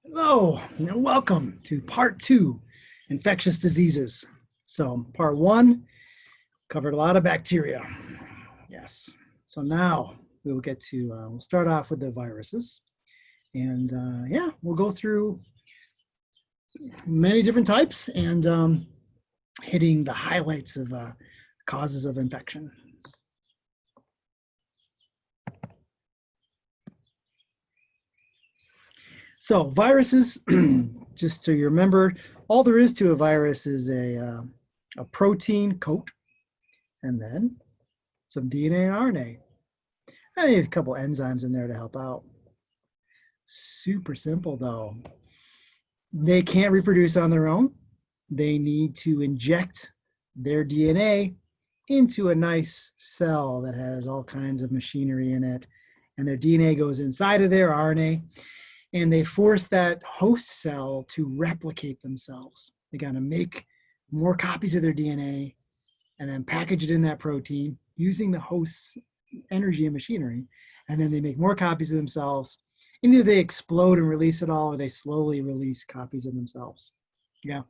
Hello, and welcome to part two, infectious diseases. So part one covered a lot of bacteria. Yes. So now we will get to, we'll start off with the viruses. And yeah, we'll go through many different types and hitting the highlights of causes of infection. So viruses, just so you remember, all there is to a virus is a protein coat and then some DNA and RNA. I need a couple enzymes in there to help out. Super simple though. They can't reproduce on their own. They need to inject their DNA into a nice cell that has all kinds of machinery in it. And their DNA goes inside of their RNA, and they force that host cell to replicate themselves. They got to make more copies of their DNA and then package it in that protein using the host's energy and machinery. And then they make more copies of themselves. And either they explode and release it all, or they slowly release copies of themselves. Yeah.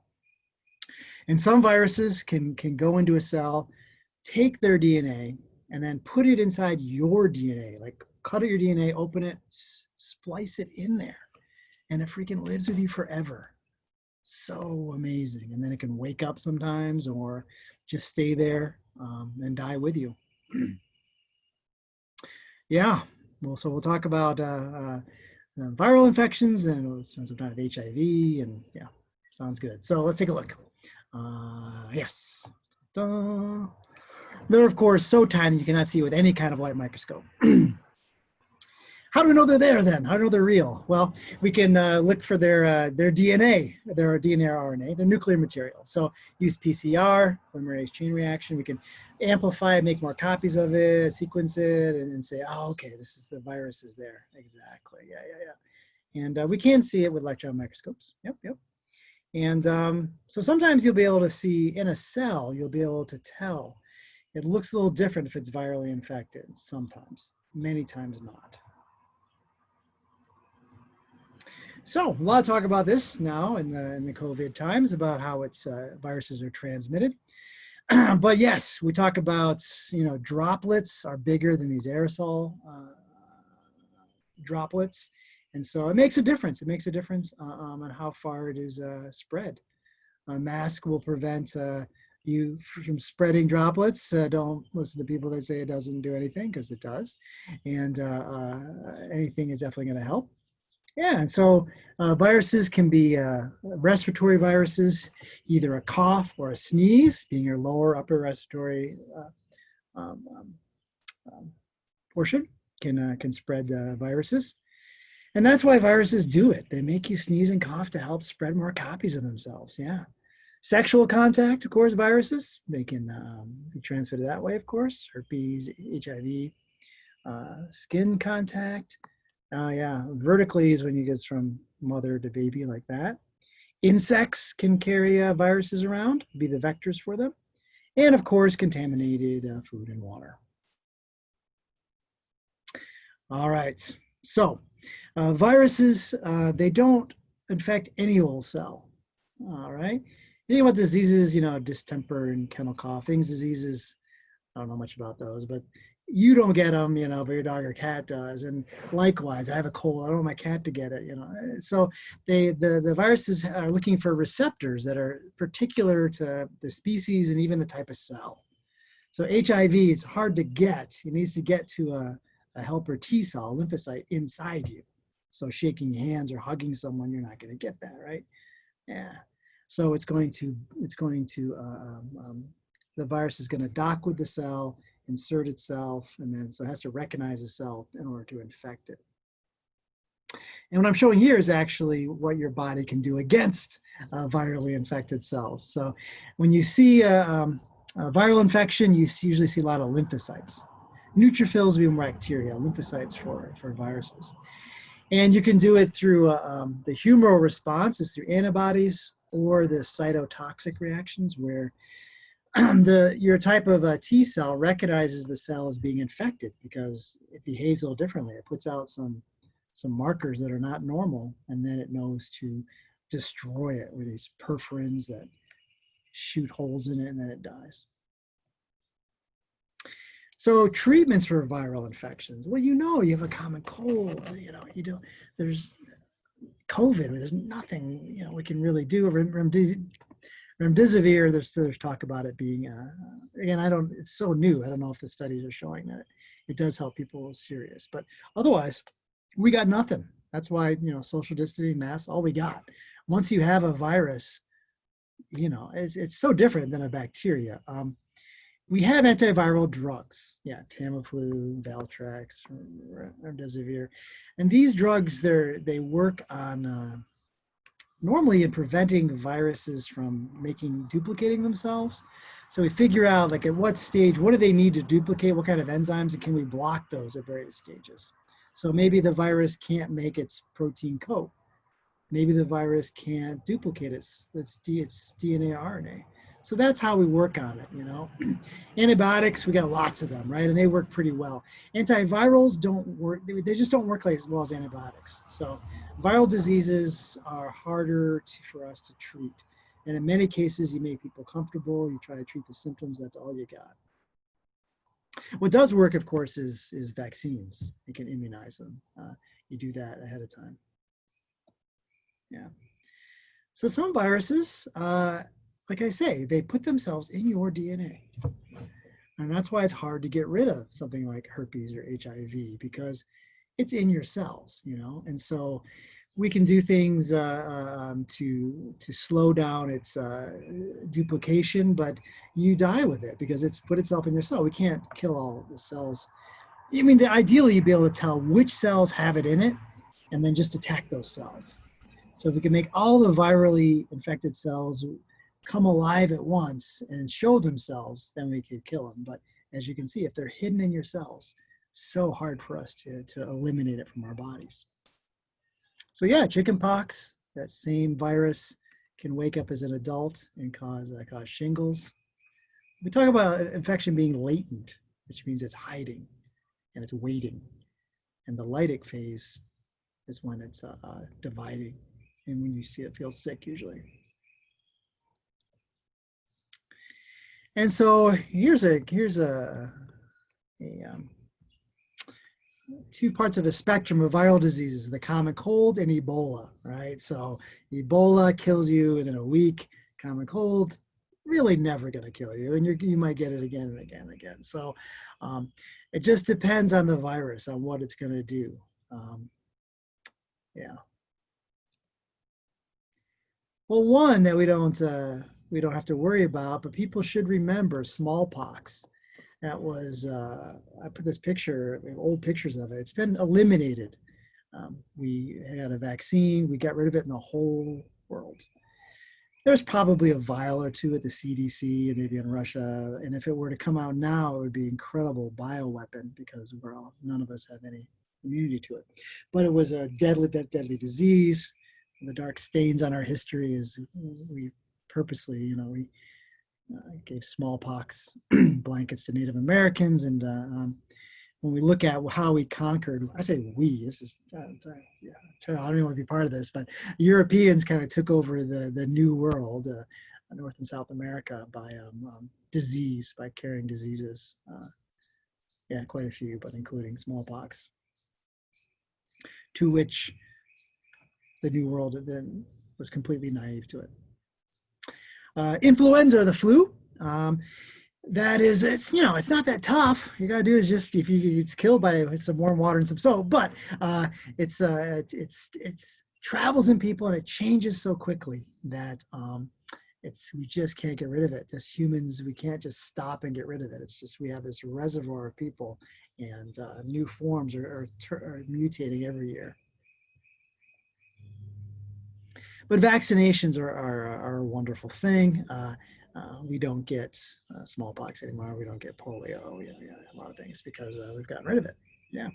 And some viruses can go into a cell, take their DNA, and then put it inside your DNA, like cut out your DNA, open it, splice it in there, and it freaking lives with you forever. So amazing. And then it can wake up sometimes or just stay there and die with you. Yeah. Well, so we'll talk about viral infections, and we'll spend some time with HIV, and yeah, sounds good. So let's take a look. Yes. Ta-da. They're, of course, so tiny you cannot see with any kind of light microscope. How do we know they're there then? How do we know they're real? Well, we can look for their DNA, their DNA or RNA, their nuclear material. So use PCR, polymerase chain reaction. We can amplify it, make more copies of it, sequence it, and then say, oh, okay, this is the virus is there. Exactly. Yeah. And we can see it with electron microscopes. Yep. And so sometimes you'll be able to see in a cell, you'll be able to tell. It looks a little different if it's virally infected sometimes, many times not. So a lot of talk about this now in the COVID times about how it's viruses are transmitted. But yes, we talk about, droplets are bigger than these aerosol droplets. And so it makes a difference. It makes a difference on how far it is spread. A mask will prevent you from spreading droplets. Don't listen to people that say it doesn't do anything, because it does. And anything is definitely going to help. Yeah, and so viruses can be respiratory viruses, either a cough or a sneeze, being your lower upper respiratory portion, can spread viruses. And that's why viruses do it. They make you sneeze and cough to help spread more copies of themselves. Yeah. Sexual contact, of course, viruses, they can be transmitted that way, of course. Herpes, HIV, skin contact. Yeah, vertically is when you get from mother to baby like that. Insects can carry viruses around, be the vectors for them. And of course, contaminated food and water. All right, so viruses, they don't infect any old cell. All right, think about diseases, distemper and kennel cough, diseases, I don't know much about those, but you don't get them, but your dog or cat does. And likewise, I have a cold, I don't want my cat to get it, So the viruses are looking for receptors that are particular to the species and even the type of cell. So HIV is hard to get. It needs to get to a helper T cell, a lymphocyte inside you. So shaking hands or hugging someone, you're not going to get that, right? Yeah. So the virus is going to dock with the cell, insert itself, and then so it has to recognize a cell in order to infect it. And what I'm showing here is actually what your body can do against virally infected cells. So when you see a viral infection, you usually see a lot of lymphocytes. Neutrophils would be bacteria, lymphocytes for viruses. And you can do it through the humoral response, is through antibodies, or the cytotoxic reactions, where your type of T cell recognizes the cell as being infected because it behaves a little differently. It puts out some some markers that are not normal, and then it knows to destroy it with these perforins that shoot holes in it, and then it dies. So treatments for viral infections. Well, you have a common cold, there's COVID, there's nothing, we can really do. Remdesivir, there's talk about it being, again, it's so new. I don't know if the studies are showing that it does help people serious, but otherwise we got nothing. That's why, social distancing, masks, all we got. Once you have a virus, it's so different than a bacteria. We have antiviral drugs, Tamiflu, Valtrex, Remdesivir, and these drugs they work on normally in preventing viruses from duplicating themselves. So we figure out like at what stage, what do they need to duplicate, what kind of enzymes, and can we block those at various stages? So maybe the virus can't make its protein coat. Maybe the virus can't duplicate its DNA, RNA. So that's how we work on it, Antibiotics, we got lots of them, right? And they work pretty well. Antivirals don't work, they just don't work as well as antibiotics. So viral diseases are harder for us to treat. And in many cases, you make people comfortable, you try to treat the symptoms, that's all you got. What does work, of course, is vaccines. You can immunize them. You do that ahead of time. Yeah. So some viruses, like I say, they put themselves in your DNA. And that's why it's hard to get rid of something like herpes or HIV, because it's in your cells, And so we can do things to slow down its duplication, but you die with it because it's put itself in your cell. We can't kill all the cells. Ideally, you'd be able to tell which cells have it in it and then just attack those cells. So if we can make all the virally infected cells come alive at once and show themselves, then we could kill them. But as you can see, if they're hidden in your cells, so hard for us to eliminate it from our bodies. So yeah, chickenpox, that same virus can wake up as an adult and cause shingles. We talk about infection being latent, which means it's hiding and it's waiting. And the lytic phase is when it's dividing. And when you see it, feel sick usually. And so here's two parts of a spectrum of viral diseases: the common cold and Ebola, right? So Ebola kills you within a week. Common cold, really never going to kill you, and you might get it again and again and again. So it just depends on the virus, on what it's going to do. Yeah. Well, one that we don't have to worry about, but people should remember: smallpox. That was, I put this picture, old pictures of it. It's been eliminated. We had a vaccine. We got rid of it in the whole world. There's probably a vial or two at the CDC and maybe in Russia. And if it were to come out now, it would be an incredible bioweapon because none of us have any immunity to it. But it was a deadly disease. The dark stains on our history is we purposely, we gave smallpox blankets to Native Americans. And when we look at how we conquered, I say we, this is, I don't even want to be part of this, but Europeans kind of took over the new world, North and South America, by disease, by carrying diseases. Quite a few, but including smallpox, to which the new world then was completely naive to it. Influenza or the flu, that is, it's not that tough. You gotta do is just, it's killed by some warm water and some soap, but it's travels in people and it changes so quickly that we just can't get rid of it. As humans, we can't just stop and get rid of it. It's just, we have this reservoir of people, and new forms are mutating every year. But vaccinations are a wonderful thing. We don't get smallpox anymore. We don't get polio. A lot of things because we've gotten rid of it. Yeah.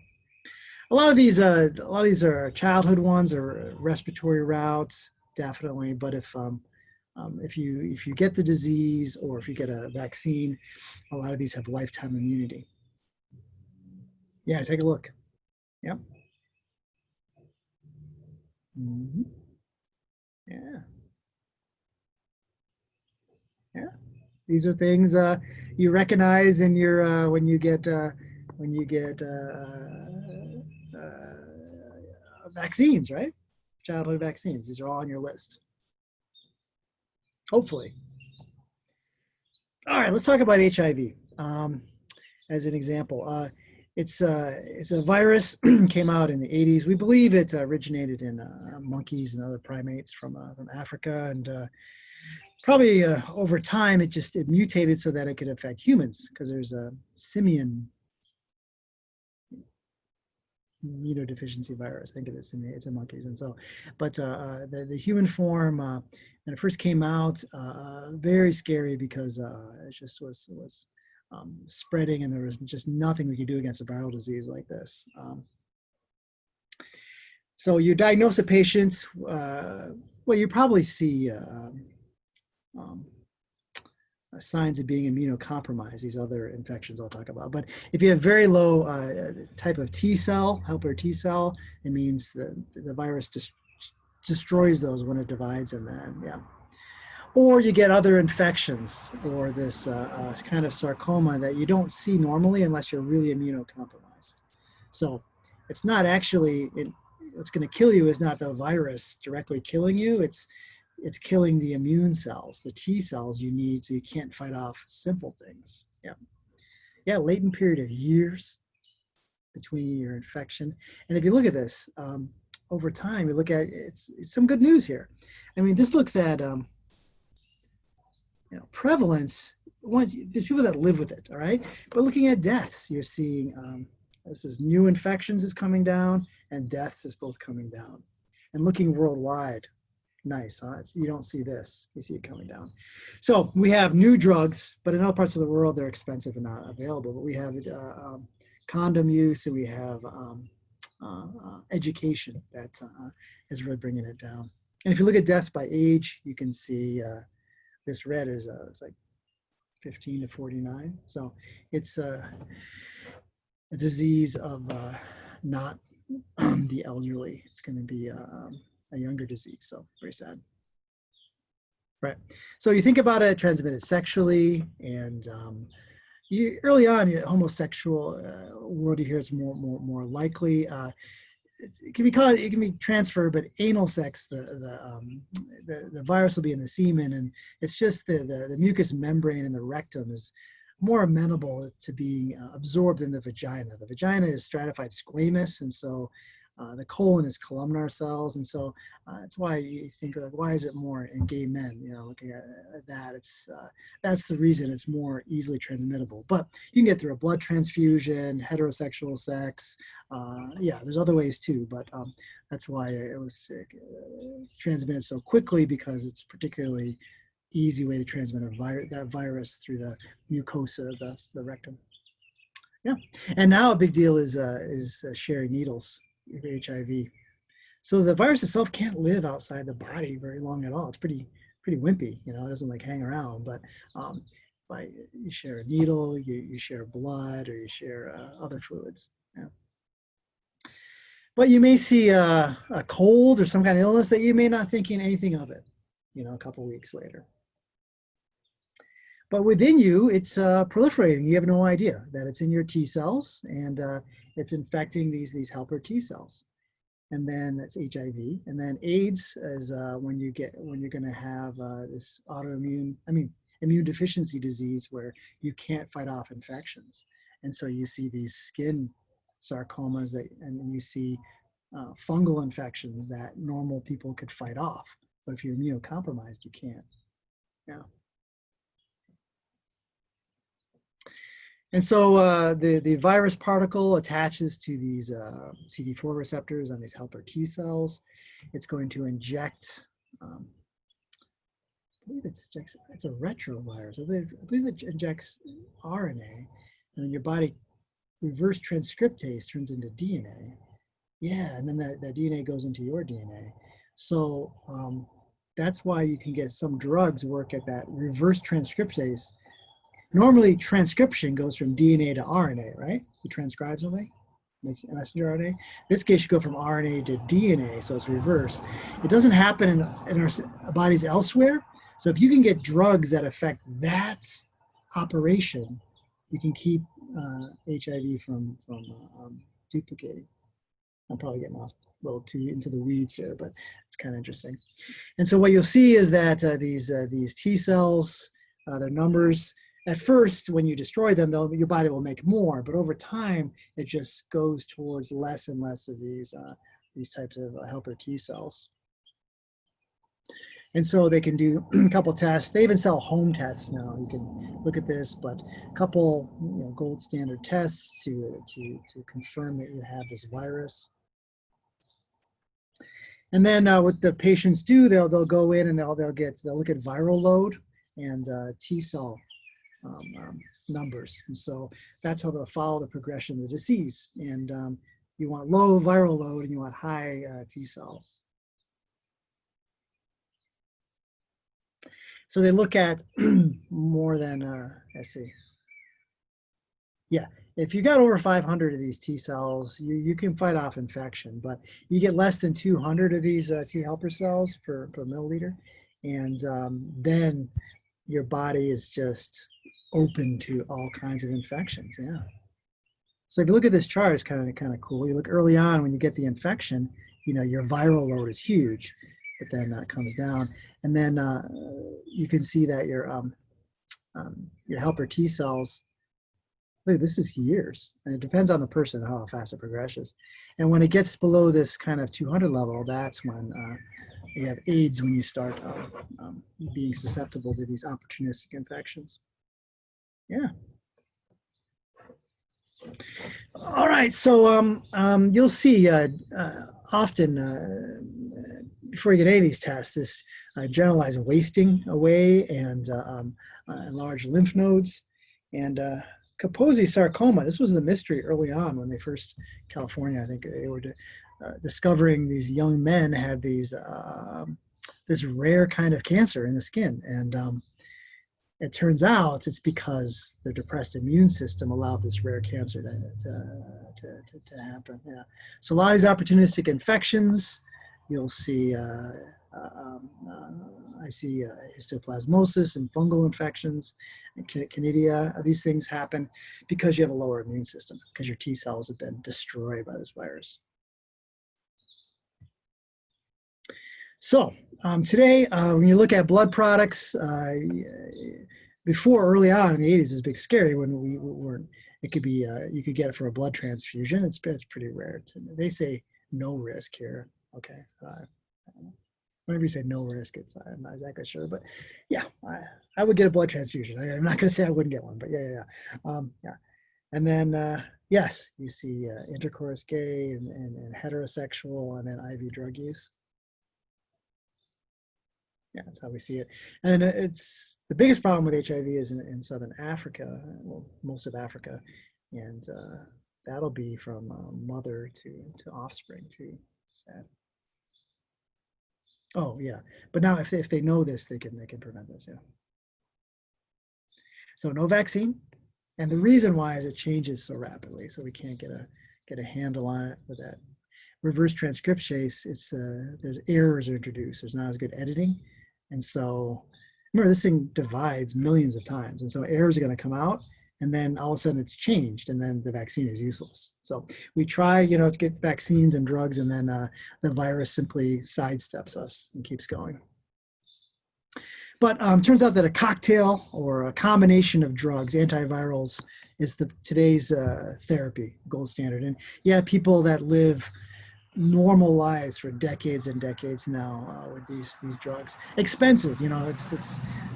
A lot of these are childhood ones or respiratory routes, definitely. But if you get the disease or if you get a vaccine, a lot of these have lifetime immunity. Yeah, take a look. Yep. Mhm. Yeah, yeah. These are things you recognize in your when you get vaccines, right? Childhood vaccines. These are all on your list. Hopefully. All right, let's talk about HIV as an example. It's a virus came out in the 80s. We believe it originated in monkeys and other primates from Africa, and probably over time it mutated so that it could affect humans because there's a simian immunodeficiency virus. Think of this, it's in monkeys, and so, but the human form when it first came out, very scary because it just was spreading, and there was just nothing we could do against a viral disease like this. So you diagnose a patient. Well, you probably see um, signs of being immunocompromised, these other infections I'll talk about. But if you have very low type of T cell, helper T cell, it means the virus destroys those when it divides them then, yeah. Or you get other infections or this kind of sarcoma that you don't see normally unless you're really immunocompromised. So it's not actually, what's going to kill you is not the virus directly killing you, it's killing the immune cells, the T cells you need so you can't fight off simple things. Yeah. Yeah, latent period of years between your infection. And if you look at this, over time, you look at it's some good news here. I mean, this looks at prevalence. There's people that live with it, all right? But looking at deaths, you're seeing this is new infections is coming down and deaths is both coming down. And looking worldwide, nice, huh? You don't see this. You see it coming down. So we have new drugs, but in other parts of the world, they're expensive and not available. But we have condom use, and we have education that is really bringing it down. And if you look at deaths by age, you can see this red is it's like 15 to 49. So it's a disease of not the elderly. It's going to be a younger disease. So very sad. Right. So you think about it transmitted sexually, and early on, homosexual world, you hear it's more likely. It can be transferred, but anal sex, the virus will be in the semen, and it's just the mucous membrane in the rectum is more amenable to being absorbed in the vagina. The vagina is stratified squamous, and so the colon is columnar cells, and so that's why you think like, why is it more in gay men? Looking at that, that's the reason it's more easily transmittable. But you can get through a blood transfusion, heterosexual sex. Yeah, there's other ways too, but that's why it was transmitted so quickly, because it's particularly easy way to transmit that virus through the mucosa of the rectum. Yeah, and now a big deal is sharing needles with HIV. So the virus itself can't live outside the body very long at all. It's pretty wimpy. It doesn't like hang around. But you share a needle, you share blood, or you share other fluids. Yeah. But you may see a cold or some kind of illness that you may not thinking anything of it. A couple weeks later. But within you, it's proliferating. You have no idea that it's in your T cells, and it's infecting these helper T cells. And then that's HIV. And then AIDS is when you're going to have this immune deficiency disease where you can't fight off infections. And so you see these skin sarcomas and you see fungal infections that normal people could fight off. But if you're immunocompromised, you can't. Yeah. And so the virus particle attaches to these CD4 receptors on these helper T cells. It's going to inject, I believe it's a retrovirus. I believe it injects RNA, and then your body reverse transcriptase turns into DNA. Yeah, and then that DNA goes into your DNA. So that's why you can get some drugs work at that reverse transcriptase. Normally, transcription goes from DNA to RNA, right? You transcribe something. makes messenger RNA. In this case, you go from RNA to DNA, so it's reverse. It doesn't happen in our bodies elsewhere. So if you can get drugs that affect that operation, you can keep HIV from duplicating. I'm probably getting off a little too into the weeds here, but it's kind of interesting. And so what you'll see is that these T cells, their numbers, at first, when you destroy them, your body will make more, but over time, it just goes towards less and less of these types of helper T cells. And so they can do a couple tests. They even sell home tests now. You can look at this, but a couple gold standard tests to confirm that you have this virus. And then what the patients do, they'll go in and they'll look at viral load and T cell numbers. And so that's how they'll follow the progression of the disease. And you want low viral load and you want high T cells. So they look at more than, let's see. Yeah, if you got over 500 of these T cells, you can fight off infection, but you get less than 200 of these T helper cells per milliliter, and then your body is just open to all kinds of infections. Yeah. So if you look at this chart, it's kind of cool. You look early on when you get the infection, your viral load is huge, but then that comes down, and then you can see that your helper T cells. Look, this is years, and it depends on the person how fast it progresses. And when it gets below this kind of 200 level, that's when you have AIDS, when you start being susceptible to these opportunistic infections. Yeah. All right, so you'll see often before you get any of these tests, this generalized wasting away and enlarged lymph nodes and Kaposi sarcoma. This was the mystery early on when they first, California, I think they were discovering these young men had these this rare kind of cancer in the skin, and it turns out it's because their depressed immune system allowed this rare cancer to happen. Yeah. So a lot of these opportunistic infections, you'll see. I see histoplasmosis and fungal infections and canidia. These things happen because you have a lower immune system, because your T cells have been destroyed by this virus. So today, when you look at blood products, before early on in the 80s, it was big scary when we weren't. It could be you could get it for a blood transfusion. It's pretty rare. They say no risk here. Okay. Whenever you say no risk, I'm not exactly sure, but yeah, I would get a blood transfusion. I'm not going to say I wouldn't get one, but yeah. And then yes, you see intercourse gay and heterosexual, and then IV drug use. Yeah, that's how we see it. And it's the biggest problem with HIV is in Southern Africa, well, most of Africa, and that'll be from mother to offspring too. Sad. Oh yeah, but now if they know this, they can prevent this. Yeah. So no vaccine, and the reason why is it changes so rapidly, so we can't get a handle on it with that. Reverse transcriptase, there's errors are introduced. There's not as good editing, and so remember this thing divides millions of times, and so errors are going to come out. And then all of a sudden it's changed, and then the vaccine is useless. So we try, to get vaccines and drugs, and then the virus simply sidesteps us and keeps going. But turns out that a cocktail or a combination of drugs, antivirals, is today's therapy, gold standard. And yeah, people that live normal lives for decades and decades now with these drugs. Expensive, it's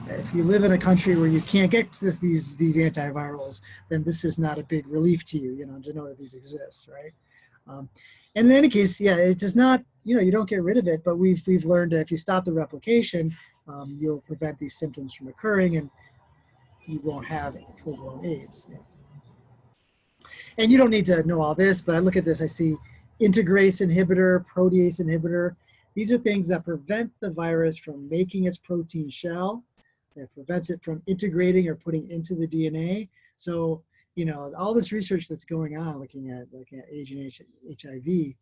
if you live in a country where you can't get these antivirals, then this is not a big relief to you, to know that these exist, right? And in any case, yeah, it does not, you don't get rid of it, but we've learned that if you stop the replication, you'll prevent these symptoms from occurring, and you won't have full-blown AIDS. Yeah. And you don't need to know all this, but I look at this, I see integrase inhibitor, protease inhibitor. These are things that prevent the virus from making its protein shell. That prevents it from integrating or putting into the DNA. So you know, all this research that's going on, looking at Agent HIV,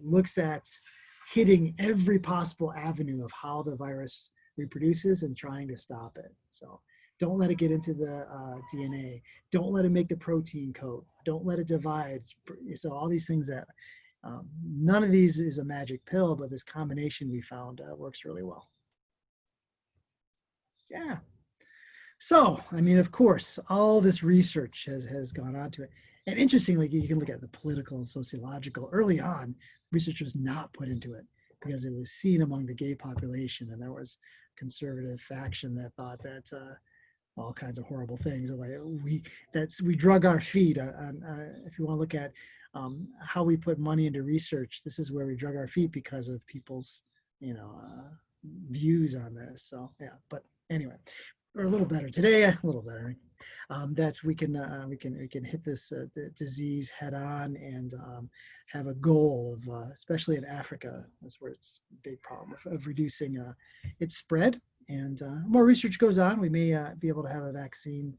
looks at hitting every possible avenue of how the virus reproduces and trying to stop it. So don't let it get into the DNA. Don't let it make the protein coat. Don't let it divide. So all these things that, none of these is a magic pill, but this combination we found works really well. Yeah. So, I mean, of course, all this research has gone on to it. And interestingly, you can look at the political and sociological. Early on, research was not put into it because it was seen among the gay population, and there was conservative faction that thought that all kinds of horrible things. We drug our feet. If you want to look at how we put money into research, this is where we drug our feet because of people's, you know, views on this. So yeah, but anyway, or a little better today, a little better. That's we can hit this disease head on and have a goal of, especially in Africa, that's where it's a big problem of reducing its spread. And more research goes on, we may be able to have a vaccine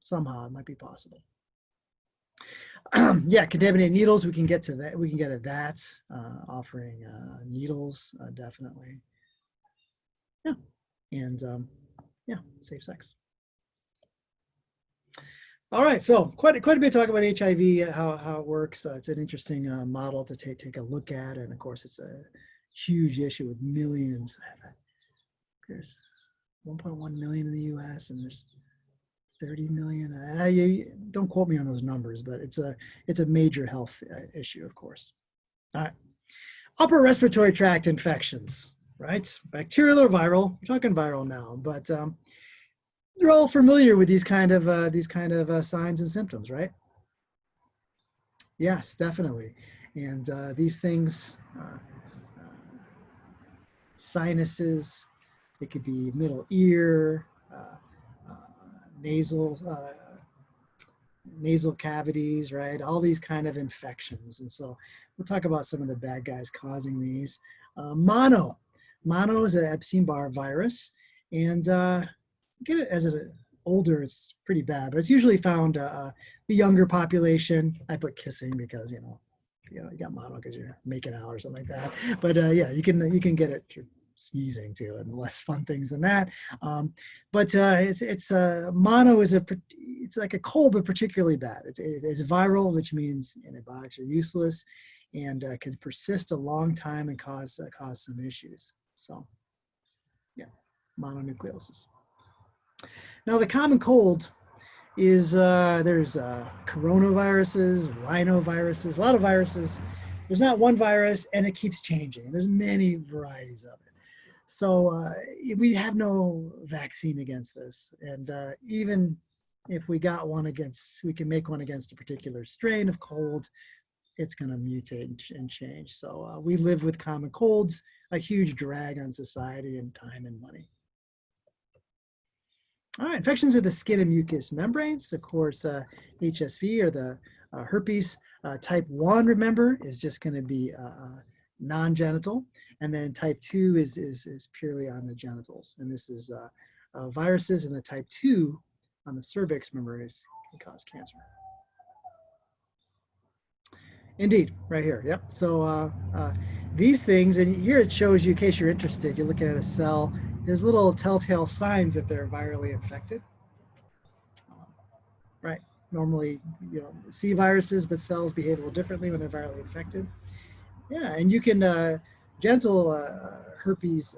somehow. It might be possible. Yeah, contaminated needles, we can get to that. We can get at that, offering needles, definitely. Yeah, and yeah, safe sex. All right, so quite a bit of talk about HIV, how it works. It's an interesting model to take a look at, and of course, it's a huge issue with millions. There's 1.1 million in the U.S. and there's 30 million. Don't quote me on those numbers, but it's a major health issue, of course. All right, upper respiratory tract infections, right? Bacterial or viral? We're talking viral now, but you're all familiar with these kind of signs and symptoms, right? Yes, definitely. And these things, sinuses, it could be middle ear, nasal cavities, right? All these kind of infections. And so we'll talk about some of the bad guys causing these. Mono is an Epstein-Barr virus, and get it as an older, it's pretty bad, but it's usually found the younger population. I put kissing because you got mono because you're making out or something like that. But yeah, you can get it through sneezing too, and less fun things than that. But it's mono is it's like a cold, but particularly bad. It's viral, which means antibiotics are useless, and can persist a long time and cause some issues. So yeah, mononucleosis. Now the common cold is there's coronaviruses, rhinoviruses, a lot of viruses. There's not one virus, and it keeps changing. There's many varieties of it. So we have no vaccine against this. And even if we got one we can make one against a particular strain of cold, it's going to mutate and change. So we live with common colds, a huge drag on society and time and money. All right, infections of the skin and mucous membranes. Of course, HSV or the herpes type 1, remember, is just going to be non-genital. And then type 2 is purely on the genitals. And this is viruses, and the type 2 on the cervix, remember, can cause cancer. Indeed, right here, yep. So these things, and here it shows you, in case you're interested, you're looking at a cell, there's little telltale signs that they're virally infected. Right, normally, see viruses, but cells behave a little differently when they're virally infected. Yeah, and you can, genital herpes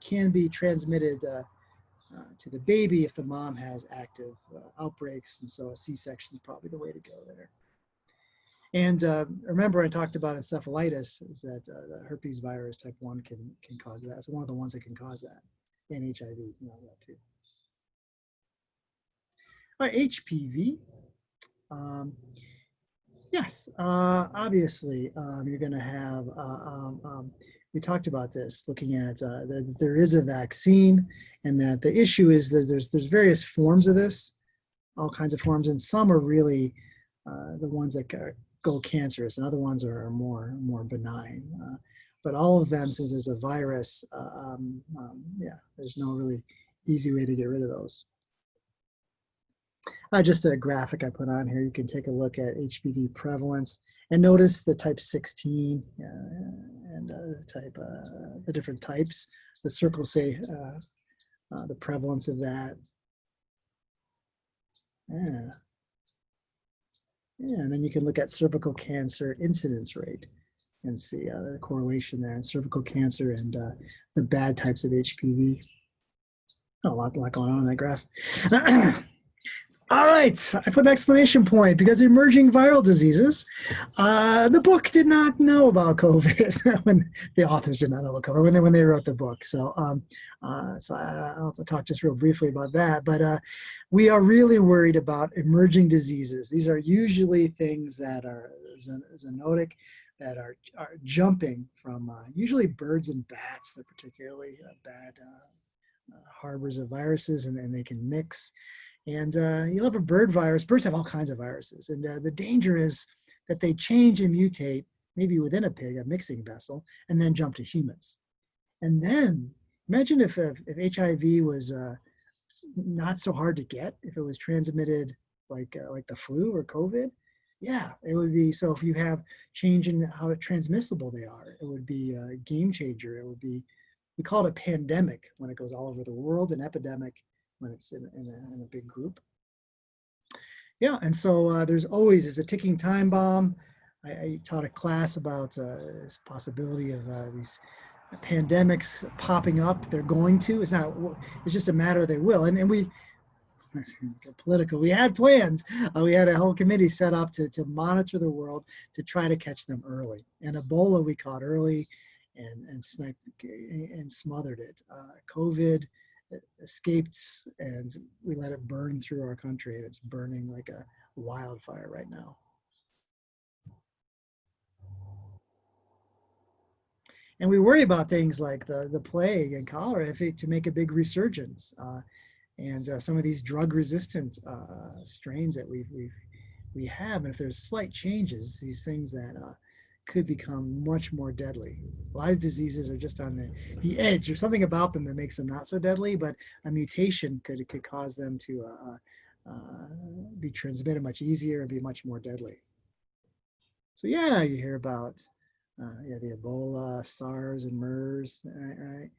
can be transmitted to the baby if the mom has active outbreaks, and so a C-section is probably the way to go there. And remember, I talked about encephalitis, is that the herpes virus type 1 can cause that. It's one of the ones that can cause that, and HIV, that too. All right, HPV. Yes, obviously, you're going to have, we talked about this, looking at there is a vaccine, and that the issue is that there's various forms of this, all kinds of forms, and some are really the ones that go cancerous, and other ones are more benign. But all of them, since it's a virus, yeah, there's no really easy way to get rid of those. Just a graphic I put on here. You can take a look at HPV prevalence and notice the type 16 and the different types. The circles say the prevalence of that. Yeah. Yeah, and then you can look at cervical cancer incidence rate and see the correlation there in cervical cancer and the bad types of HPV. A lot going on in that graph. All right, I put an exclamation point because emerging viral diseases. The book did not know about COVID when the authors did not know about COVID when they wrote the book. So, I'll talk just real briefly about that. But we are really worried about emerging diseases. These are usually things that are zoonotic, that are jumping from usually birds and bats. They're particularly bad harbors of viruses, and they can mix. And you'll have a bird virus. Birds have all kinds of viruses. And the danger is that they change and mutate, maybe within a pig, a mixing vessel, and then jump to humans. And then imagine if HIV was not so hard to get, if it was transmitted like the flu or COVID. Yeah, it would be. So if you have change in how transmissible they are, it would be a game changer. It would be, we call it a pandemic when it goes all over the world, an epidemic when it's in a big group. Yeah, and so there's a ticking time bomb. I taught a class about this possibility of these pandemics popping up. They're going to. It's not. It's just a matter they will. And we political. We had plans. We had a whole committee set up to monitor the world to try to catch them early. And Ebola we caught early, and sniped and smothered it. COVID escaped, and we let it burn through our country, and it's burning like a wildfire right now. And we worry about things like the plague and cholera to make a big resurgence, and some of these drug-resistant strains that we have. And if there's slight changes, these things that could become much more deadly. A lot of diseases are just on the edge. There's something about them that makes them not so deadly, but a mutation could cause them to be transmitted much easier and be much more deadly. So yeah, you hear about the Ebola, SARS, and MERS, right?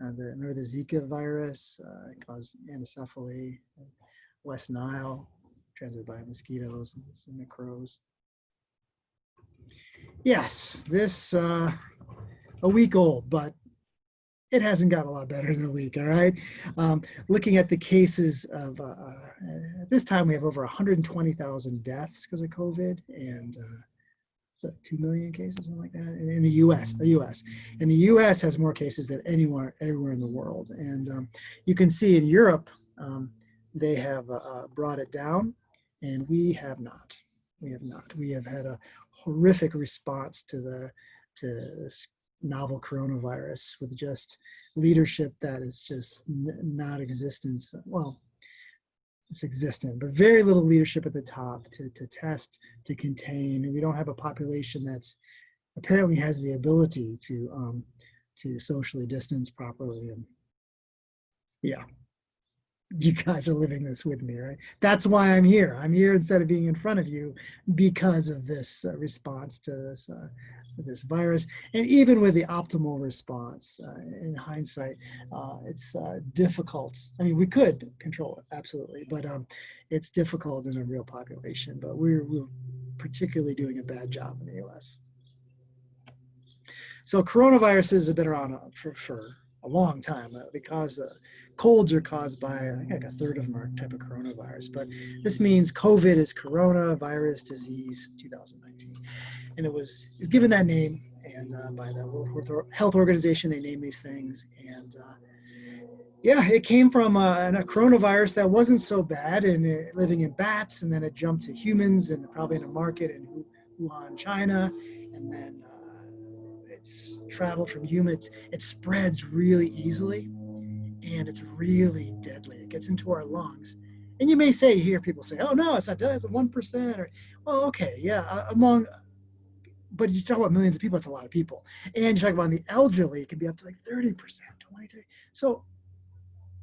Remember the Zika virus caused anencephaly, West Nile, transmitted by mosquitoes and the crows. Yes, this a week old, but it hasn't gotten a lot better in a week, all right? Looking at the cases of, at this time we have over 120,000 deaths because of COVID, and 2 million cases, something like that, in the U.S. And the U.S. has more cases than everywhere in the world. And you can see in Europe, they have brought it down, and we have not. We have not. We have had a horrific response to this novel coronavirus with just leadership that is just not existent. Well, it's existent, but very little leadership at the top to test, to contain. And we don't have a population that's apparently has the ability to socially distance properly. And yeah, you guys are living this with me, right? That's why I'm here. I'm here instead of being in front of you because of this response to this virus. And even with the optimal response, in hindsight, it's difficult. I mean, we could control it, absolutely, but it's difficult in a real population. But we're particularly doing a bad job in the US. So coronaviruses have been around for a long time. Colds are caused by, I think, like a third of them are type of coronavirus. But this means COVID is coronavirus disease 2019. And it was given that name, and by the World Health Organization, they named these things. And yeah, it came from a coronavirus that wasn't so bad, and living in bats, and then it jumped to humans, and probably in a market in Wuhan, China, and then it's traveled from humans. It spreads really easily, and it's really deadly. It gets into our lungs. And you may hear people say, oh, no, it's not deadly, it's 1%. Or, well, okay, yeah, but you talk about millions of people, it's a lot of people. And you talk about the elderly, it can be up to like 30%, 23. So,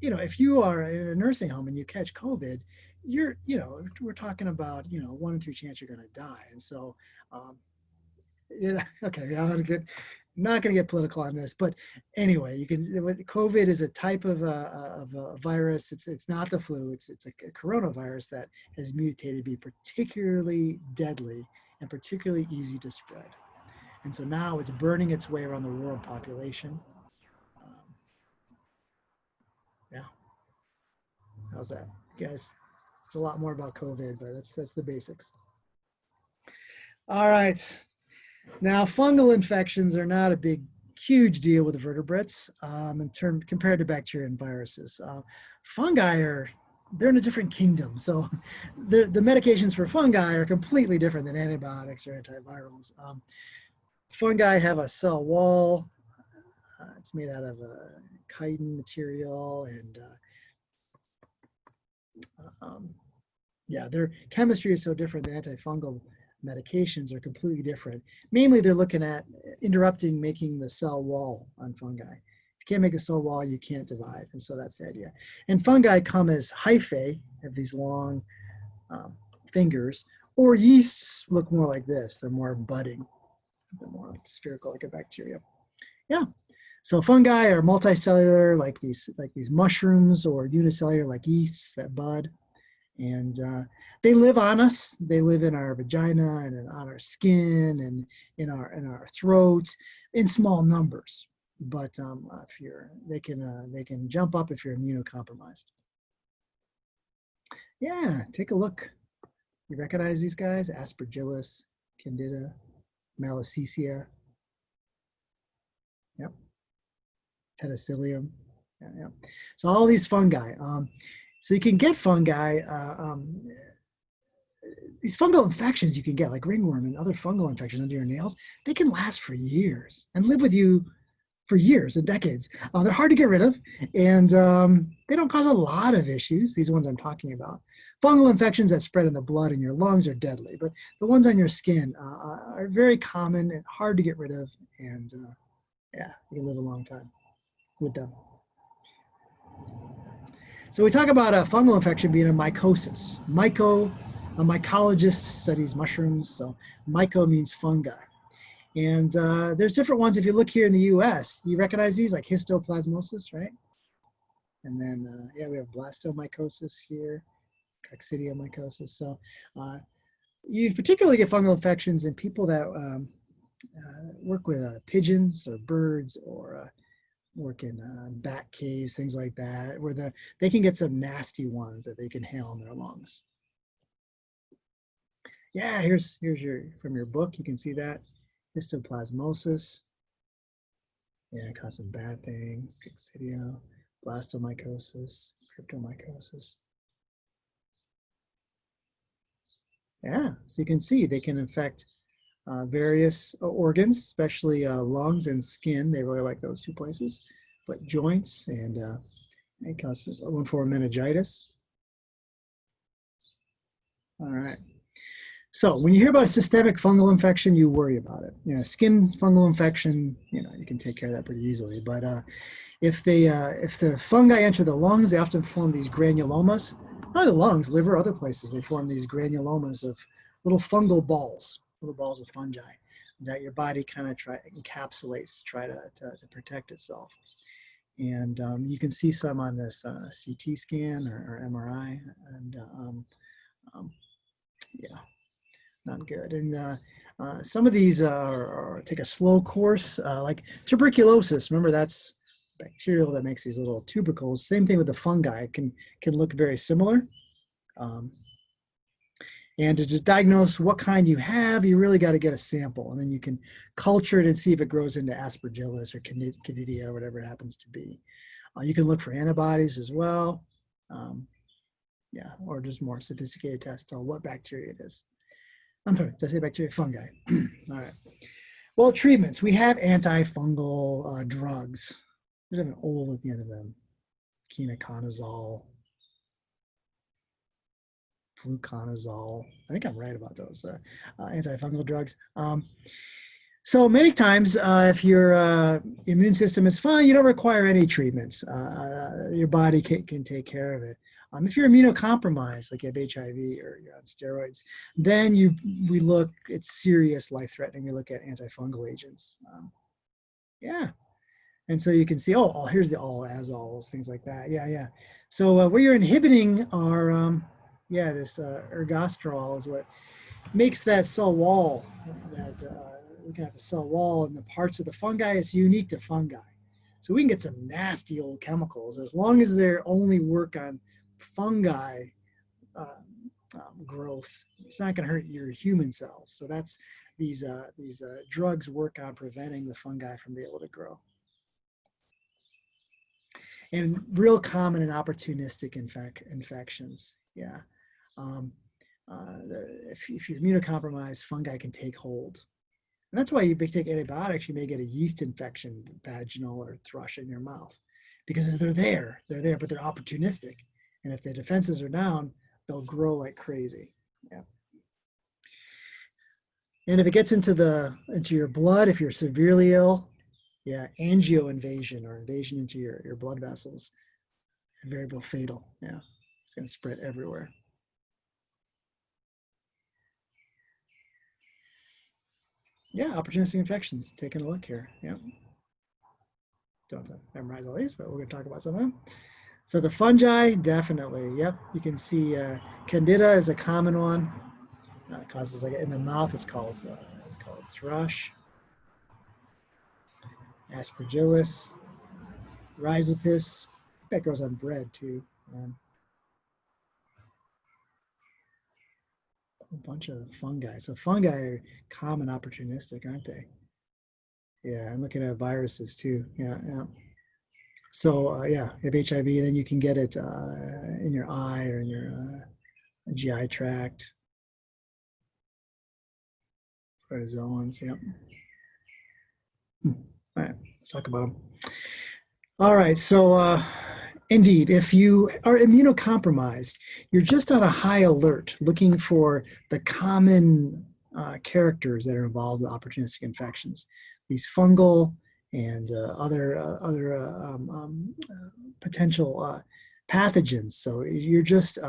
if you are in a nursing home and you catch COVID, we're talking about, 1 in 3 chance you're going to die. And so, um, okay, not going to get political on this, but anyway, COVID is a type of a virus. It's not the flu. It's a coronavirus that has mutated to be particularly deadly and particularly easy to spread. And so now it's burning its way around the world population. Um, yeah, how's that, guys? It's a lot more about COVID, but that's the basics. All right. Now, fungal infections are not a huge deal with the vertebrates compared to bacteria and viruses. Fungi they're in a different kingdom. So the medications for fungi are completely different than antibiotics or antivirals. Fungi have a cell wall. It's made out of a chitin material, and their chemistry is so different than antifungal medications are completely different. Mainly, they're looking at interrupting making the cell wall on fungi. If you can't make a cell wall, you can't divide, and so that's the idea. And fungi come as hyphae, have these long fingers, or yeasts look more like this. They're more budding. They're more like spherical, like a bacteria. Yeah. So fungi are multicellular, like these mushrooms, or unicellular, like yeasts that bud. And they live on us. They live in our vagina and on our skin and in our throats in small numbers. But they can jump up if you're immunocompromised. Yeah, take a look. You recognize these guys? Aspergillus, Candida, Malassezia. Yep. Penicillium. Yeah. So all these fungi. So you can get fungi. These fungal infections you can get, like ringworm and other fungal infections under your nails, they can last for years and live with you for years and decades. They're hard to get rid of, and they don't cause a lot of issues, these ones I'm talking about. Fungal infections that spread in the blood in your lungs are deadly, but the ones on your skin are very common and hard to get rid of, and you can live a long time with them. So we talk about a fungal infection being a mycosis. A mycologist studies mushrooms, so myco means fungi. And there's different ones. If you look here in the US, you recognize these, like histoplasmosis, right? And then, we have blastomycosis here, coccidiomycosis. So you particularly get fungal infections in people that work with pigeons or birds, or work in bat caves, things like that, where they can get some nasty ones that they can inhale in their lungs. Yeah, here's from your book. You can see that. Histoplasmosis. Yeah, cause some bad things. Coccidio, blastomycosis, cryptomycosis. Yeah, so you can see they can infect various organs, especially lungs and skin. They really like those two places. But joints, and they cause one form of meningitis. All right. So when you hear about a systemic fungal infection, you worry about it. Skin fungal infection, you can take care of that pretty easily. But if the fungi enter the lungs, they often form these granulomas. Not the lungs, liver, other places. They form these granulomas of little fungal balls, little balls of fungi that your body kind of encapsulates to try to protect itself. And you can see some on this CT scan or MRI, and not good. And some of these take a slow course, like tuberculosis. Remember, that's bacterial that makes these little tubercles. Same thing with the fungi. It can look very similar. And to diagnose what kind you have, you really got to get a sample, and then you can culture it and see if it grows into Aspergillus or Candida or whatever it happens to be. You can look for antibodies as well. Or just more sophisticated tests to tell what bacteria it is. I'm sorry, did I say bacteria? Fungi. All right. Well, treatments. We have antifungal drugs. There's an ol at the end of them. Ketoconazole, fluconazole. I think I'm right about those antifungal drugs. So many times, if your immune system is fine, you don't require any treatments. Your body can take care of it. If you're immunocompromised, like you have HIV or you're on steroids, then we look at serious life-threatening. We look at antifungal agents. Yeah. And so you can see, oh, here's the all azoles, things like that. Yeah, yeah. So where you're inhibiting are, this ergosterol is what makes that cell wall, looking at the cell wall and the parts of the fungi, it's unique to fungi. So we can get some nasty old chemicals as long as they only work on fungi growth. It's not going to hurt your human cells. So that's these drugs work on preventing the fungi from being able to grow. And real common in opportunistic infections. Yeah. If you're immunocompromised, fungi can take hold. And that's why you take antibiotics, you may get a yeast infection, vaginal or thrush in your mouth. Because they're there, but they're opportunistic. And if the defenses are down, they'll grow like crazy. Yeah. And if it gets into your blood, if you're severely ill, yeah, angio invasion or invasion into your blood vessels, very fatal. Yeah, it's going to spread everywhere. Yeah, opportunistic infections. Taking a look here. Yep. Don't have to memorize all these, but we're going to talk about some of them. So the fungi, definitely. Yep, you can see Candida is a common one. It causes, like in the mouth, it's called thrush. Aspergillus, rhizopus. That grows on bread too. A bunch of fungi. So fungi are common opportunistic, aren't they? Yeah, I'm looking at viruses too. Yeah, yeah. So yeah, if HIV, then you can get it in your eye or in your GI tract. Protozoans, yep. All right, let's talk about them. All right, so indeed, if you are immunocompromised, you're just on a high alert looking for the common characters that are involved with opportunistic infections. These fungal and other potential pathogens. So you're just,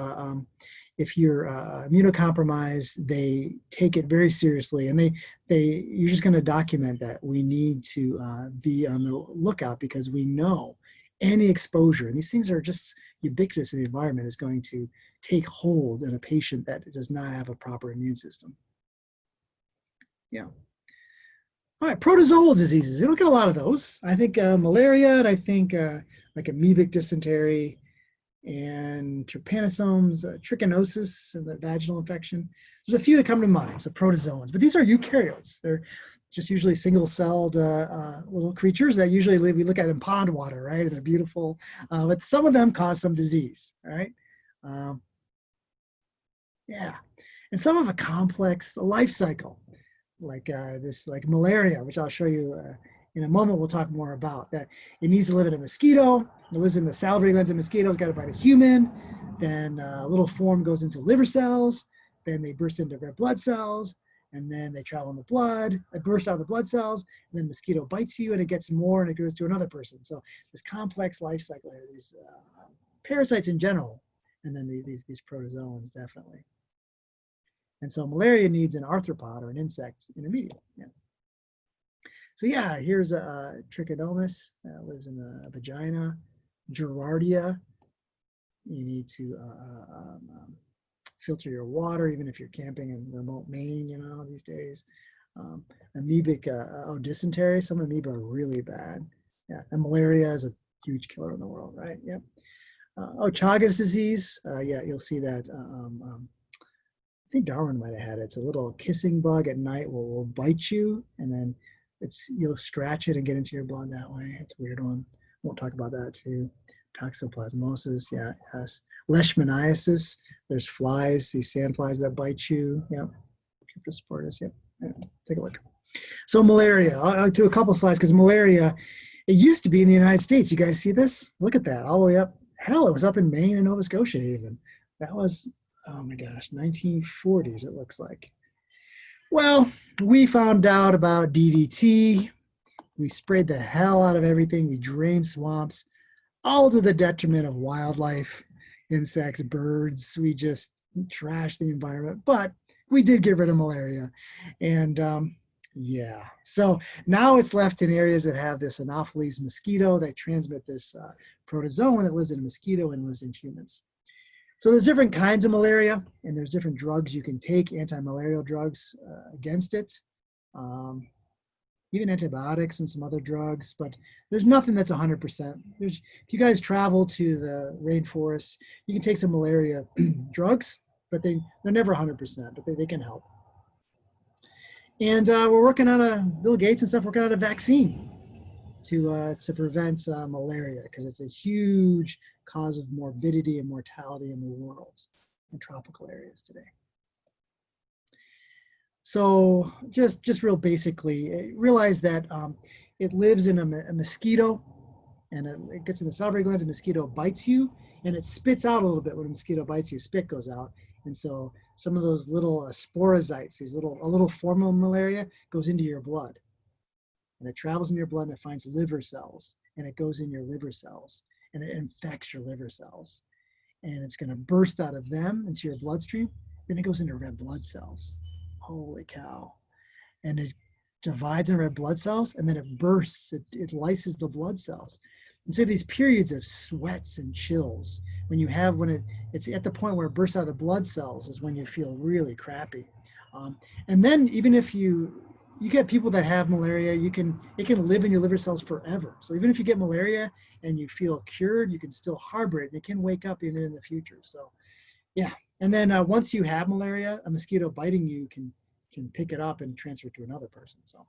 if you're immunocompromised, they take it very seriously, and you're just going to document that we need to be on the lookout because we know any exposure, and these things are just ubiquitous in the environment, is going to take hold in a patient that does not have a proper immune system. Yeah. All right, protozoal diseases. We don't get a lot of those. I think malaria, and I think like amoebic dysentery and trypanosomes, trichinosis, and the vaginal infection. There's a few that come to mind, so protozoans, but these are eukaryotes. They're just usually single-celled little creatures that usually we look at in pond water, right? And they're beautiful, but some of them cause some disease, right? Yeah, and some have a complex life cycle, like like malaria, which I'll show you in a moment. We'll talk more about that. It needs to live in a mosquito. It lives in the salivary glands of mosquitoes. Got to bite a human. Then a little form goes into liver cells. Then they burst into red blood cells, and then they travel in the blood. It bursts out of the blood cells, and then the mosquito bites you, and it gets more, and it goes to another person. So this complex life cycle here, these parasites in general, and then these protozoans definitely. And so malaria needs an arthropod or an insect intermediate. Yeah. So yeah, here's a trichomonas, lives in the vagina. Giardia, you need to filter your water, even if you're camping in remote Maine, these days. Amoebic dysentery, some amoeba are really bad. Yeah, and malaria is a huge killer in the world, right? Yep. Chagas disease, yeah, you'll see that. I think Darwin might have had it. It's a little kissing bug at night will bite you, and then you'll scratch it and get into your blood that way. It's a weird one. Won't talk about that too. Toxoplasmosis, yeah, yes. Leishmaniasis, there's flies, these sandflies that bite you. Yep. Cryptosporus, yep. Yeah. Take a look. So malaria, I'll do a couple slides because malaria, it used to be in the United States. You guys see this? Look at that, all the way up. Hell, it was up in Maine and Nova Scotia even. That was, oh my gosh, 1940s it looks like. Well, we found out about DDT. We sprayed the hell out of everything. We drained swamps, all to the detriment of wildlife. insects, birds. We just trashed the environment, but we did get rid of malaria. And yeah, so now it's left in areas that have this Anopheles mosquito that transmit this protozoan that lives in a mosquito and lives in humans. So there's different kinds of malaria, and there's different drugs you can take, anti-malarial drugs against it, even antibiotics and some other drugs, but there's nothing that's 100%. If you guys travel to the rainforest, you can take some malaria drugs, but they're never 100%, but they can help. And we're working on Bill Gates and stuff working on a vaccine to prevent malaria, because it's a huge cause of morbidity and mortality in the world in tropical areas today. So just real basically, realize that it lives in a mosquito, and it gets in the salivary glands. A mosquito bites you, and it spits out a little bit when a mosquito bites you. Spit goes out, and so some of those little sporozytes, a little form of malaria goes into your blood, and it travels in your blood and it finds liver cells, and it goes in your liver cells, and it infects your liver cells, and it's going to burst out of them into your bloodstream. Then it goes into red blood cells. Holy cow. And it divides in red blood cells, and then it bursts, it lyses the blood cells. And so these periods of sweats and chills, when it's at the point where it bursts out of the blood cells, is when you feel really crappy. And then even if you get people that have malaria, it can live in your liver cells forever. So even if you get malaria and you feel cured, you can still harbor it, and it can wake up even in the future. So yeah. And then once you have malaria, a mosquito biting you can pick it up and transfer it to another person. So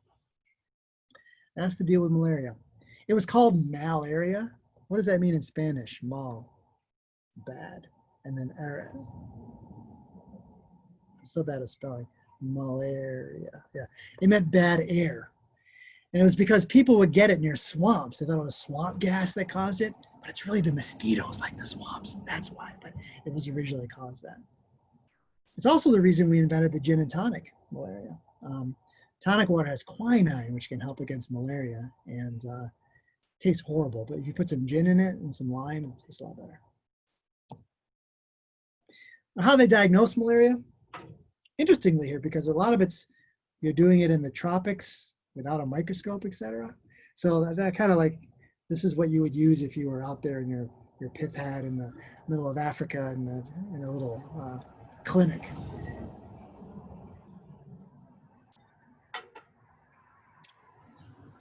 that's the deal with malaria. It was called malaria. What does that mean in Spanish? Mal, bad. And then air. I'm so bad at spelling. Malaria. Yeah. It meant bad air. And it was because people would get it near swamps. They thought it was swamp gas that caused it, but it's really the mosquitoes like the swamps. That's why, but it was originally caused that. It's also the reason we invented the gin and tonic malaria. Tonic water has quinine, which can help against malaria, and tastes horrible, but if you put some gin in it and some lime, it tastes a lot better. Now, how they diagnose malaria? Interestingly here, because a lot of you're doing it in the tropics without a microscope, etc. So that kind of like, this is what you would use if you were out there in your pith hat in the middle of Africa in a little clinic.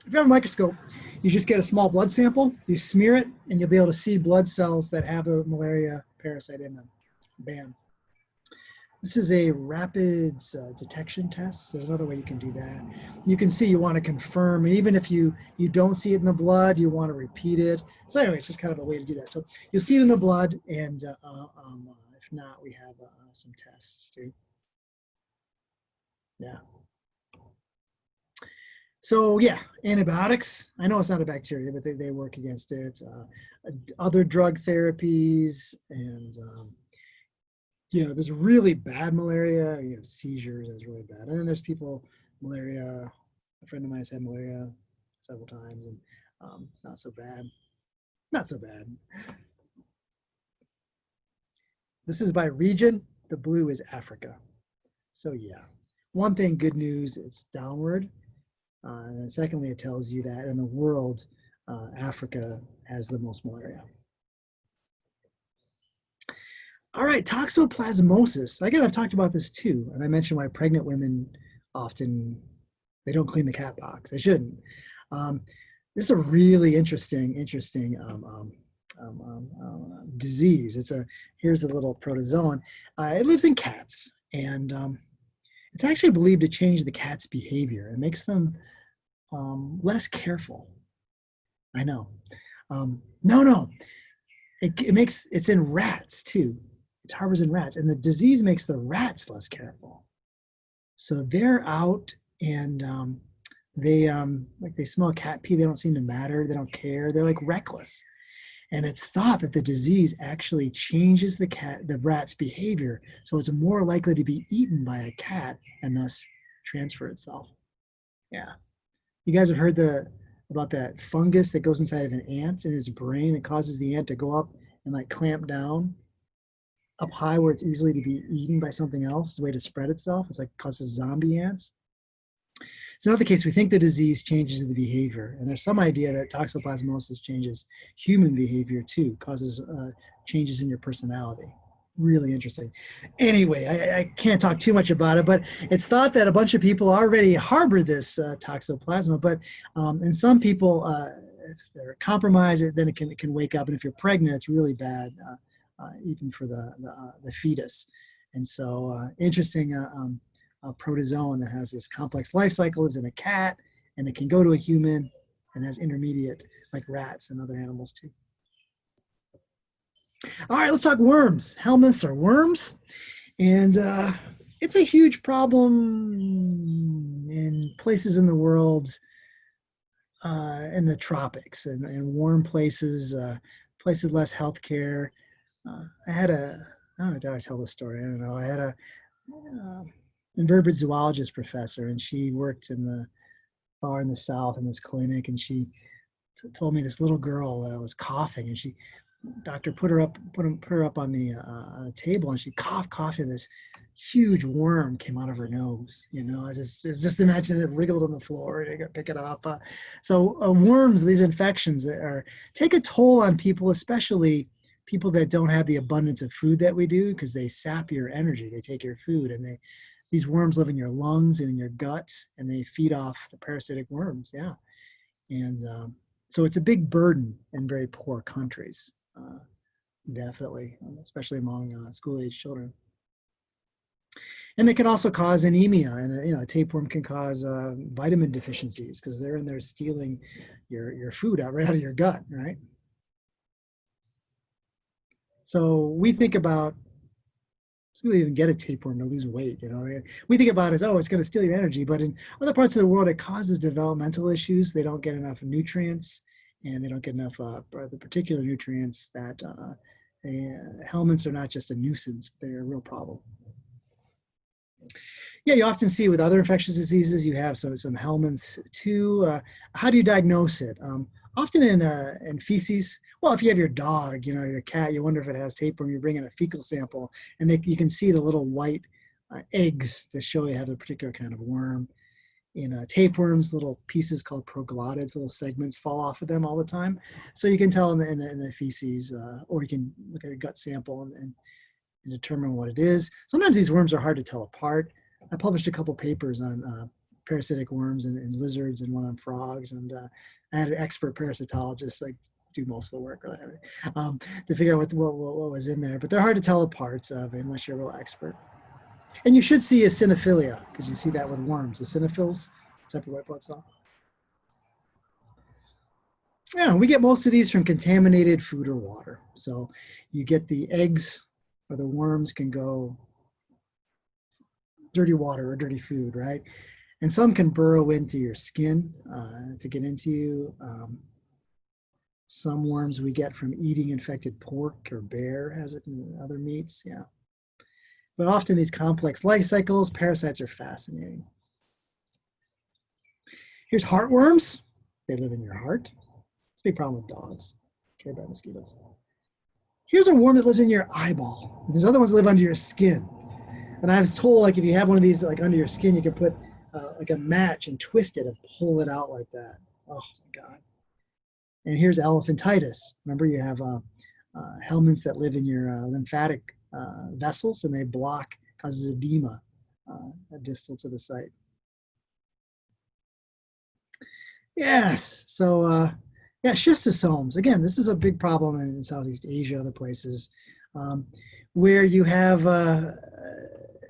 If you have a microscope, you just get a small blood sample, you smear it, and you'll be able to see blood cells that have the malaria parasite in them. Bam. This is a rapid detection test. There's another way you can do that. You can see, you want to confirm, and even if you don't see it in the blood, you want to repeat it. So anyway, it's just kind of a way to do that. So you'll see it in the blood, and if not, we have some tests too. Yeah. So yeah, antibiotics. I know it's not a bacteria, but they work against it. Other drug therapies, and there's really bad malaria. You have seizures, that's really bad. And then there's malaria. A friend of mine has had malaria several times, and it's not so bad. Not so bad. This is by region. The blue is Africa. So yeah, one thing, good news, it's downward. And secondly, it tells you that in the world, Africa has the most malaria. All right, toxoplasmosis. Again, I've talked about this too, and I mentioned why pregnant women often, they don't clean the cat box. They shouldn't. This is a really interesting disease. Here's a little protozoan. It lives in cats, and it's actually believed to change the cat's behavior. It makes them less careful. I know. No. It's in rats too. It harbors in rats, and the disease makes the rats less careful. So they're out, and they smell cat pee. They don't seem to matter. They don't care. They're like reckless. And it's thought that the disease actually changes the rat's behavior, so it's more likely to be eaten by a cat and thus transfer itself. Yeah. You guys have heard about that fungus that goes inside of an ant in its brain and causes the ant to go up and like clamp down up high where it's easily to be eaten by something else. It's a way to spread itself. It's like causes zombie ants. So in other case, we think the disease changes the behavior, and there's some idea that toxoplasmosis changes human behavior too, causes changes in your personality. Really interesting. Anyway, I can't talk too much about it, but it's thought that a bunch of people already harbor this toxoplasma, but in some people, if they're compromised, then it can wake up, and if you're pregnant, it's really bad, even for the fetus. And so interesting protozoan that has this complex life cycle is in a cat, and it can go to a human and has intermediate, like rats and other animals too. All right, let's talk worms. Helminths are worms, and it's a huge problem in places in the world, in the tropics and warm places, places with less healthcare. I don't know, did I tell this story? I don't know. I had a invertebrate zoologist professor, and she worked in the far in the south in this clinic, and she told me this little girl was coughing, and doctor put her up on a table, and she coughed, and this huge worm came out of her nose. I just imagine it wriggled on the floor and you got pick it up. So worms, these infections take a toll on people, especially people that don't have the abundance of food that we do, because they sap your energy. They take your food, and these worms live in your lungs and in your gut, and they feed off the parasitic worms. Yeah. And so it's a big burden in very poor countries, definitely, especially among school-age children. And it can also cause anemia, and a tapeworm can cause vitamin deficiencies because they're in there stealing your food right out of your gut, right? So we think about, some people even get a tapeworm to lose weight. We think about it as, oh, it's going to steal your energy, but in other parts of the world, it causes developmental issues. They don't get enough nutrients, and they don't get enough the particular nutrients that helminths are not just a nuisance, they're a real problem. Yeah, you often see with other infectious diseases, you have some helminths too. How do you diagnose it? Often in feces. Well, if you have your dog, your cat, you wonder if it has tapeworm. You bring in a fecal sample, and you can see the little white eggs to show you have a particular kind of worm. In tapeworms, little pieces called proglottids, little segments fall off of them all the time. So you can tell in the feces, or you can look at a gut sample and determine what it is. Sometimes these worms are hard to tell apart. I published a couple papers on parasitic worms and lizards, and one on frogs, and I had an expert parasitologist do most of the work to figure out what was in there. But they're hard to tell apart unless you're a real expert. And you should see eosinophilia, because you see that with worms, eosinophils, type of white blood cell. Yeah, we get most of these from contaminated food or water. So you get the eggs, or the worms can go dirty water or dirty food, right? And some can burrow into your skin to get into you. Some worms we get from eating infected pork, or bear has it in other meats, yeah. But often these complex life cycles, parasites are fascinating. Here's heartworms. They live in your heart. It's a big problem with dogs, carried by mosquitoes. Here's a worm that lives in your eyeball. There's other ones that live under your skin. And I was told, if you have one of these under your skin, you can put a match and twist it and pull it out like that. Oh my God. And here's elephantitis. Remember, you have helminths that live in your lymphatic vessels, and they causes edema distal to the site. Yes, so yeah, schistosomes. Again, this is a big problem in Southeast Asia, other places, where you have,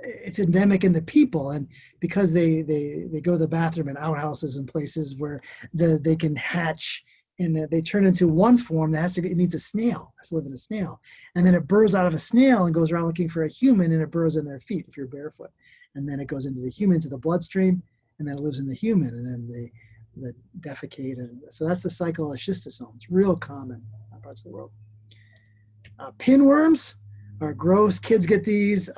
it's endemic in the people, and because they go to the bathroom in outhouses and places where they can hatch, and they turn into one form that it needs a snail, has to live in a snail. And then it burrows out of a snail and goes around looking for a human, and it burrows in their feet if you're barefoot. And then it goes into the human, into the bloodstream, and then it lives in the human, and then they defecate. And so that's the cycle of schistosomes, real common in parts of the world. Pinworms are gross. Kids get these.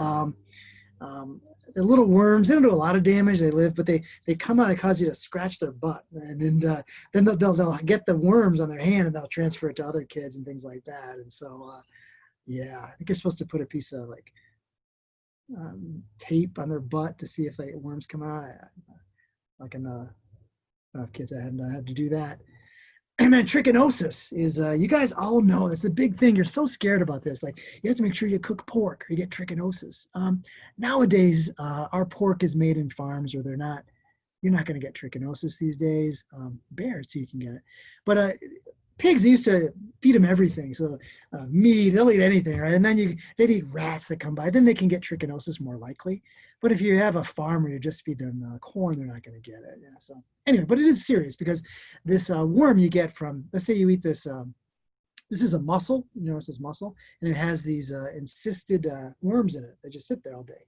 They're little worms. They don't do a lot of damage. They live, but they come out and cause you to scratch their butt, and then they'll get the worms on their hand, and they'll transfer it to other kids and things like that. And so Yeah, I think you're supposed to put a piece of like tape on their butt to see if like worms come out. Like I'm not, I don't have kids that haven't had to do that. And then trichinosis is, you guys all know that's the big thing. You're so scared about this. Like you have to make sure you cook pork or you get trichinosis. Nowadays, our pork is made in farms where you're not going to get trichinosis these days. Bears too, you can get it. But pigs used to feed them everything. So meat, they'll eat anything, right? And then they'd eat rats that come by. Then they can get trichinosis more likely. But if you have a farm where you just feed them corn, they're not going to get it. Yeah. So anyway, but it is serious because this worm you get from, let's say you eat this. This is a mussel. You notice this mussel, and it has these encysted worms in it. They just sit there all day.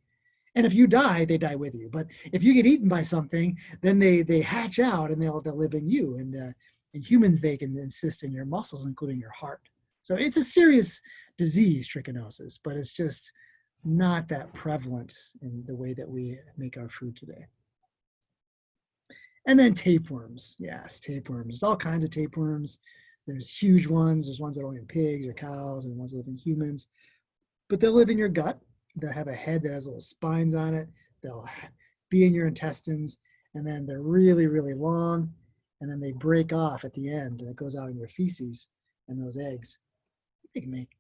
And if you die, they die with you. But if you get eaten by something, then they hatch out and they'll live in you. And in humans, they can encysted in your muscles, including your heart. So it's a serious disease, trichinosis, but it's just not that prevalent in the way that we make our food today. And then tapeworms. Yes, tapeworms. There's all kinds of tapeworms. There's huge ones. There's ones that are only in pigs or cows and ones that live in humans. But they'll live in your gut. They'll have a head that has little spines on it. They'll be in your intestines. And then they're really, really long. And then they break off at the end and it goes out in your feces and those eggs. They can make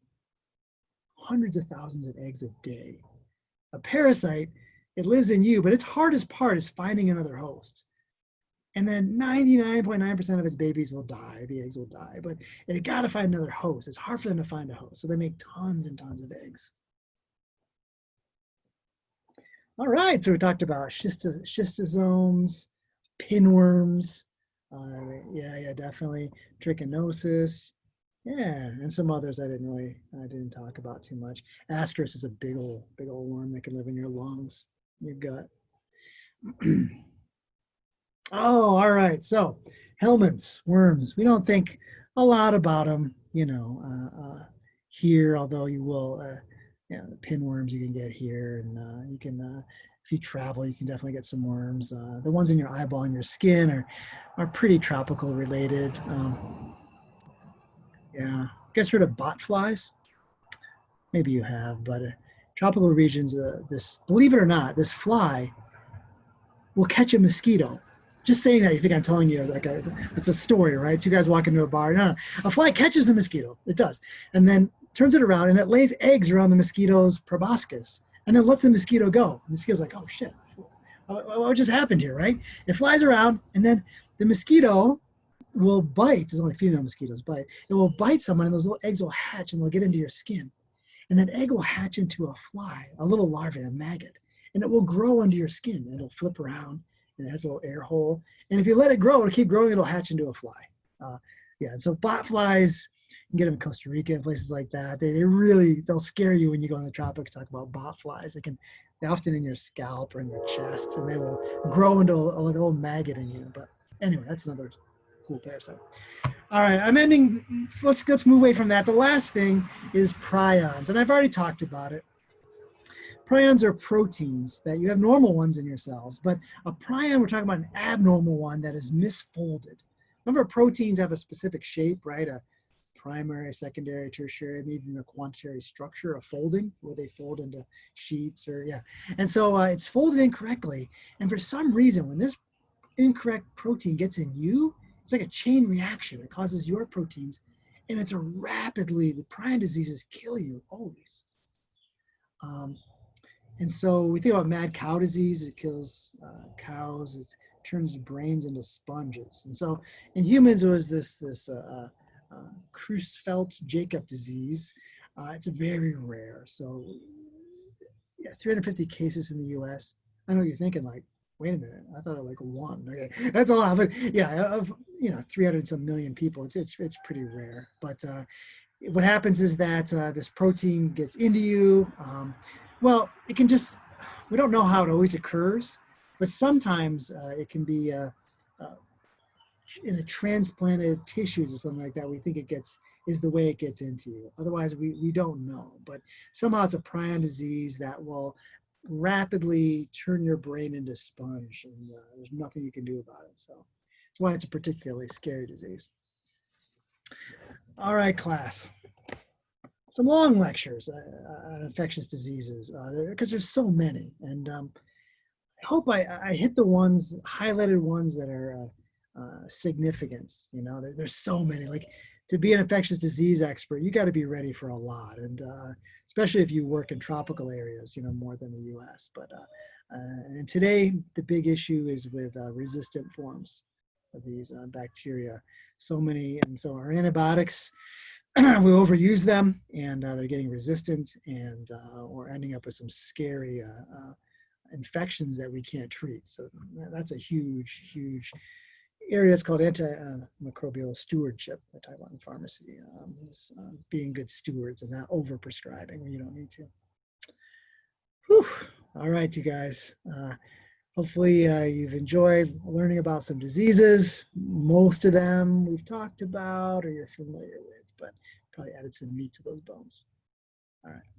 hundreds of thousands of eggs a day. A parasite, it lives in you, but its hardest part is finding another host. And then 99.9% of its babies will die, the eggs will die, but they got to find another host. It's hard for them to find a host. So they make tons and tons of eggs. All right, so we talked about schistosomes, pinworms, yeah, definitely, trichinosis, yeah, and some others I didn't talk about too much. Ascaris is a big old worm that can live in your lungs, your gut. Oh, all right. So helminths, worms. We don't think a lot about them, here, although you will, the pinworms you can get here, and you can, if you travel, you can definitely get some worms. The ones in your eyeball and your skin are pretty tropical related. Yeah, guess heard of bot flies? Maybe you have, but tropical regions, this, believe it or not, this fly will catch a mosquito. Just saying that, you think I'm telling you like it's a story, right? Two guys walk into a bar. No, a fly catches a mosquito. It does, and then turns it around and it lays eggs around the mosquito's proboscis, and then lets the mosquito go. And the mosquito's like, oh shit, what just happened here, right? It flies around, and then the mosquito will bite. There's only female mosquitoes bite. It will bite someone, and those little eggs will hatch, and they'll get into your skin, and that egg will hatch into a fly, a little larvae, a maggot, and it will grow under your skin. It'll flip around, and it has a little air hole. And if you let it grow, it'll keep growing. It'll hatch into a fly. Yeah, and so bot flies, you can get them in Costa Rica and places like that. They'll scare you when you go in the tropics. Talk about bot flies. They're often in your scalp or in your chest, and they will grow into like a little maggot in you. But anyway, that's another cool parasite. All right, I'm ending. Let's move away from that. The last thing is prions, and I've already talked about it. Prions are proteins that you have normal ones in your cells, but a prion, we're talking about an abnormal one that is misfolded. Remember, proteins have a specific shape, right? A primary, secondary, tertiary, maybe even a quaternary structure, a folding where they fold into sheets or, yeah. And so it's folded incorrectly. And for some reason, when this incorrect protein gets in you, it's like a chain reaction. It causes your proteins, and the prion diseases kill you always. And so we think about mad cow disease. It kills cows. It turns brains into sponges. And so in humans, it was this Creutzfeldt-Jakob disease. It's very rare. So yeah, 350 cases in the U.S. I know what you're thinking, like, wait a minute, I thought it like one. Okay, that's a lot, but yeah, of 300 some million people, it's pretty rare. But what happens is that this protein gets into you. Well, it can just, we don't know how it always occurs, but sometimes it can be in a transplanted tissues or something like that. We think is the way it gets into you. Otherwise, we don't know. But somehow it's a prion disease that will rapidly turn your brain into sponge, and there's nothing you can do about it. So that's why it's a particularly scary disease. All right, class. some long lectures on infectious diseases because there's so many. And I hope I hit the ones, highlighted ones that are significance. You know, there's so many. Like to be an infectious disease expert, you got to be ready for a lot. And especially if you work in tropical areas, you know, more than the US. But and today, the big issue is with resistant forms of these bacteria. So many, and so our antibiotics, we overuse them, and they're getting resistant, and we're ending up with some scary infections that we can't treat. So that's a huge, huge area. It's called antimicrobial stewardship. I talk about in pharmacy, is being good stewards and not over prescribing when you don't need to. Whew. All right, you guys. Hopefully you've enjoyed learning about some diseases. Most of them we've talked about or you're familiar with, but probably added some meat to those bones. All right.